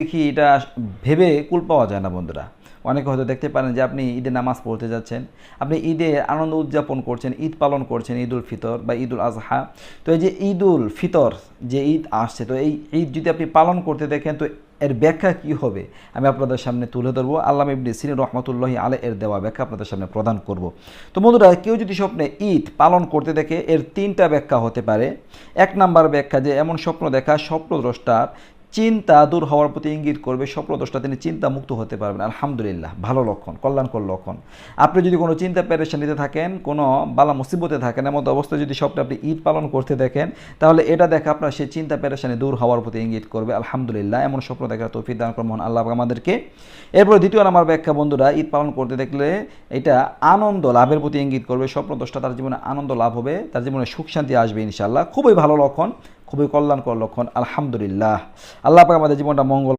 দেখি এটা ভেবে কুল পাওয়া যায় না বন্ধুরা। অনেকে হয়তো দেখতে পারেন যে আপনি ঈদে নামাজ পড়তে যাচ্ছেন, আপনি ঈদে আনন্দ উদযাপন করছেন, ঈদ পালন করছেন, ঈদ উল ফিতর বা ঈদ উল আজহা। তো এই যে ঈদ উল ফিতর যে ঈদ আসছে, তো এই ঈদ যদি আপনি পালন করতে দেখেন তো এর ব্যাখ্যা কী হবে আমি আপনাদের সামনে তুলে ধরবো। আল্লামা ইবনে সিরিন রহমতুল্লাহি আলাইহি এর দেওয়া ব্যাখ্যা আপনাদের সামনে প্রদান করব। তো বন্ধুরা, কেউ যদি স্বপ্নে ঈদ পালন করতে দেখে এর তিনটা ব্যাখ্যা হতে পারে। এক নাম্বার ব্যাখ্যা, যে এমন স্বপ্ন দেখা স্বপ্নদ্রষ্টার চিন্তা দূর হওয়ার প্রতি ইঙ্গিত করবে, স্বপ্নদ্রষ্টা তিনি চিন্তা মুক্ত হতে পারবেন। আলহামদুলিল্লাহ, ভালো লক্ষণ, কল্যাণকর লক্ষণ। আপনি যদি কোনো চিন্তা পেরেশানিতে থাকেন, কোনো বালা মুসিবতে থাকেন, এমন অবস্থায় যদি স্বপ্নে আপনি ঈদ পালন করতে দেখেন, তাহলে এটা দেখা আপনার সেই চিন্তা পেরেশানি দূর হওয়ার প্রতি ইঙ্গিত করবে। আলহামদুলিল্লাহ, এমন স্বপ্ন দেখার তৌফিক দান করুন মহান আল্লাহ আমাদেরকে। এরপরে দ্বিতীয় নাম্বার ব্যাখ্যা বন্ধুরা, ঈদ পালন করতে দেখলে এটা আনন্দ লাভের প্রতি ইঙ্গিত করবে। স্বপ্নদ্রষ্টা তার জীবনে আনন্দ লাভ হবে, তার জীবনে সুখ শান্তি আসবে ইনশাআল্লাহ। খুবই ভালো লক্ষণ, খুবই কল্যাণকর লক্ষণ। আলহামদুলিল্লাহ, আল্লাহ পাক আমাদের জীবনটা মঙ্গল